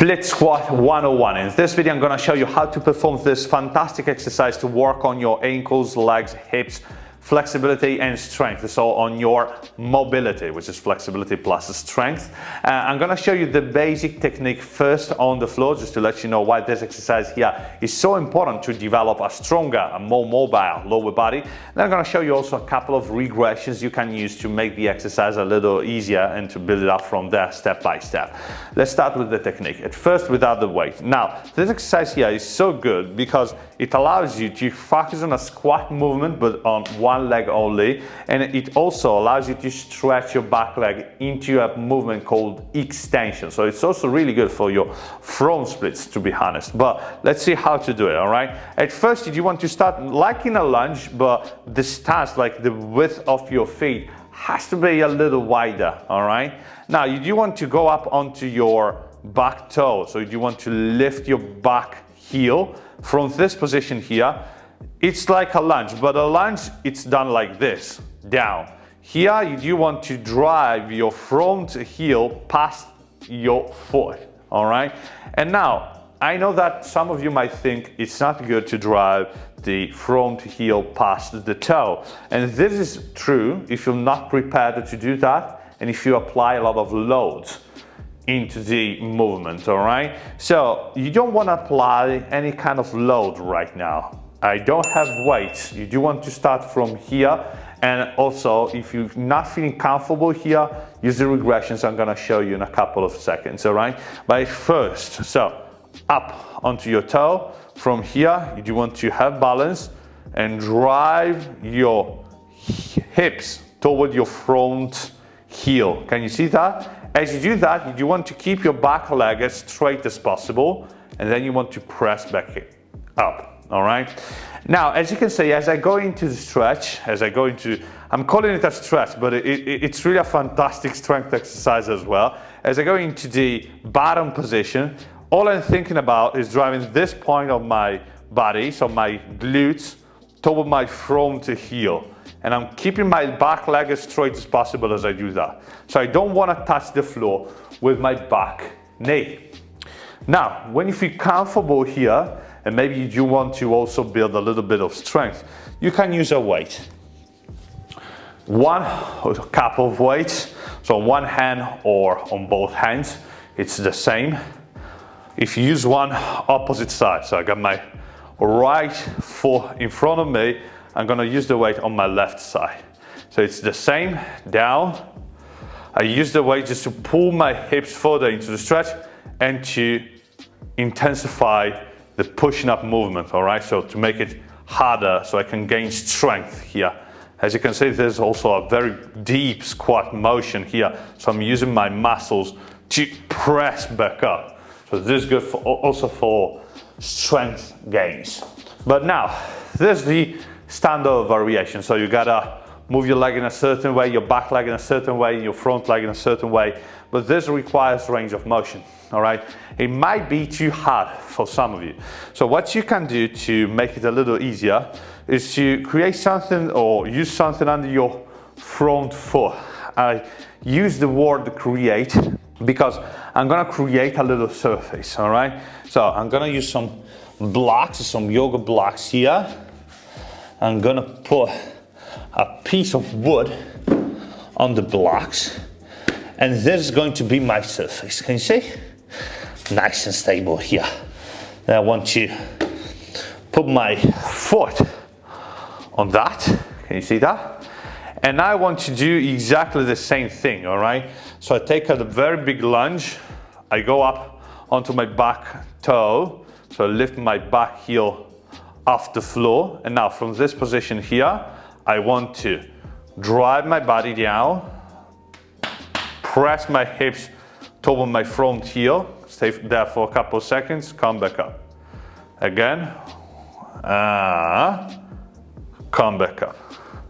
Split squat 101. In this video, I'm going to show you how to perform this fantastic exercise to work on your ankles, legs, hips, flexibility and strength. So on your mobility, which is flexibility plus strength. I'm going to show you the basic technique first on the floor, just to let you know why this exercise here is so important to develop a stronger, a more mobile lower body. Then I'm going to show you also a couple of regressions you can use to make the exercise a little easier and to build it up from there step by step. Let's start with the technique. At first, without the weight. Now, this exercise here is so good because it allows you to focus on a squat movement, but on one leg only, and it also allows you to stretch your back leg into a movement called extension. So it's also really good for your front splits, to be honest. But let's see how to do it, all right? At first, you want to start like in a lunge, but the stance, like the width of your feet, has to be a little wider, all right? Now, you do want to go up onto your back toe, so you want to lift your back heel from this position here. It's like a lunge, but a lunge, it's done like this, down. Here, you do want to drive your front heel past your foot, all right? And now, I know that some of you might think it's not good to drive the front heel past the toe. And this is true if you're not prepared to do that, and if you apply a lot of loads into the movement, all right? So you don't want to apply any kind of load right now. I don't have weights. You do want to start from here, and also if you're not feeling comfortable here, use the regressions I'm gonna show you in a couple of seconds, all right? But first, so up onto your toe. From here, you do want to have balance and drive your hips toward your front heel. Can you see that? As you do that, you do want to keep your back leg as straight as possible, and then you want to press back up, all right? Now, as you can see, as I go into the stretch, I'm calling it a stretch, but it's really a fantastic strength exercise as well. As I go into the bottom position, all I'm thinking about is driving this point of my body, so my glutes, toward my front heel. And I'm keeping my back leg as straight as possible as I do that. So I don't want to touch the floor with my back knee. Now, when you feel comfortable here, and maybe you do want to also build a little bit of strength, you can use a weight. One or a couple of weights, so on one hand or on both hands, it's the same. If you use one opposite side, so I got my right foot in front of me, I'm gonna use the weight on my left side. So it's the same, down. I use the weight just to pull my hips further into the stretch and to intensify the pushing up movement, all right? So to make it harder so I can gain strength here. As you can see, there's also a very deep squat motion here. So I'm using my muscles to press back up. So this is good for, also for strength gains. But now, there's the standard variation. So you gotta move your leg in a certain way, your back leg in a certain way, your front leg in a certain way, but this requires range of motion, all right? It might be too hard for some of you. So what you can do to make it a little easier is to create something or use something under your front foot. I use the word create because I'm gonna create a little surface, all right? So I'm gonna use some blocks, some yoga blocks here. I'm gonna put a piece of wood on the blocks, and this is going to be my surface. Can you see? Nice and stable here. Then I want to put my foot on that. Can you see that? And I want to do exactly the same thing, all right? So I take a very big lunge. I go up onto my back toe. So I lift my back heel off the floor, and now from this position here, I want to drive my body down, press my hips toward my front heel, stay there for a couple of seconds, come back up. Again, come back up,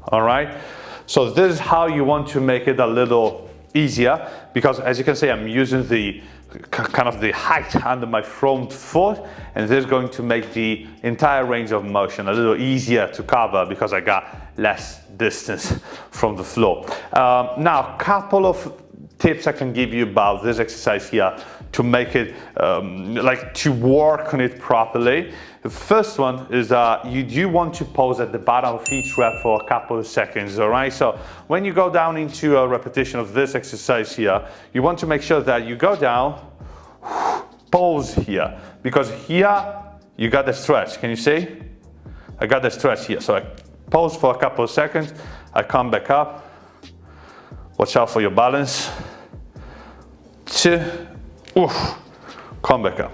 all right? So this is how you want to make it a little easier, because as you can see, I'm using the kind of the height under my front foot, and this is going to make the entire range of motion a little easier to cover because I got less distance from the floor. Now, a couple of tips I can give you about this exercise here to make it, like to work on it properly. The first one is you do want to pause at the bottom of each rep for a couple of seconds, all right? So when you go down into a repetition of this exercise here, you want to make sure that you go down, pause here, because here you got the stretch. Can you see? I got the stretch here. So I pause for a couple of seconds, I come back up, watch out for your balance, 2, come back up.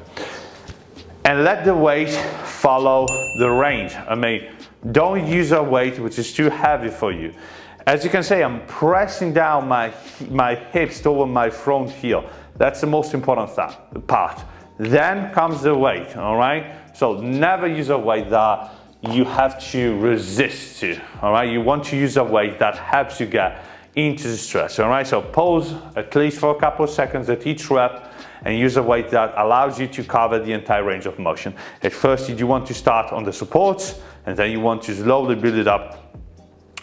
And let the weight follow the range. I mean, don't use a weight which is too heavy for you. As you can see, I'm pressing down my hips toward my front heel. That's the most important part. Then comes the weight, all right? So never use a weight that you have to resist to, all right? You want to use a weight that helps you get into the stretch, all right? So pause at least for a couple of seconds at each rep, and use a weight that allows you to cover the entire range of motion. At first, you want to start on the supports, and then you want to slowly build it up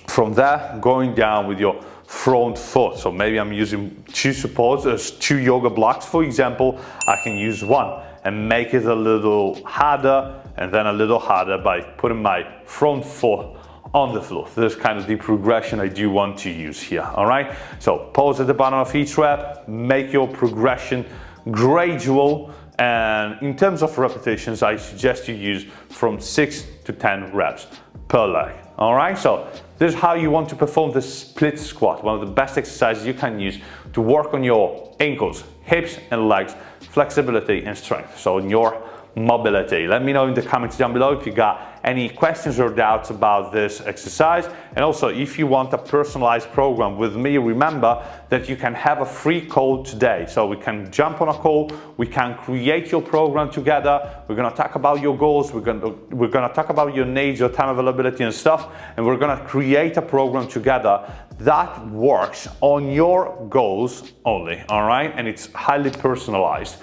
from there, going down with your front foot. So maybe I'm using 2 supports, 2 yoga blocks, for example. I can use 1 and make it a little harder, and then a little harder by putting my front foot on the floor. This is kind of the progression I do want to use here, all right? So pause at the bottom of each rep, make your progression gradual, and in terms of repetitions, I suggest you use from 6 to 10 reps per leg, all right? So this is how you want to perform the split squat, one of the best exercises you can use to work on your ankles, hips and legs, flexibility and strength, so in your mobility. Let me know in the comments down below if you got any questions or doubts about this exercise. And also, if you want a personalized program with me, remember that you can have a free call today. So we can jump on a call, we can create your program together. We're gonna talk about your goals, we're gonna talk about your needs, your time availability and stuff, and we're gonna create a program together that works on your goals only, all right? And it's highly personalized.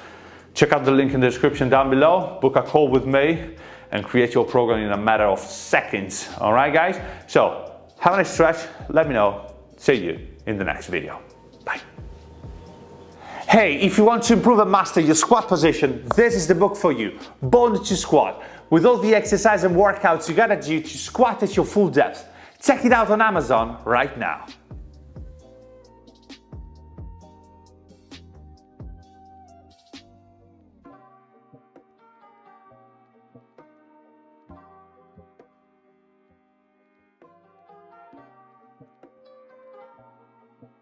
Check out the link in the description down below, book a call with me, and create your program in a matter of seconds. All right, guys? So, have a nice stretch. Let me know. See you in the next video. Bye. Hey, if you want to improve and master your squat position, this is the book for you, Born to Squat, with all the exercise and workouts you gotta do to squat at your full depth. Check it out on Amazon right now.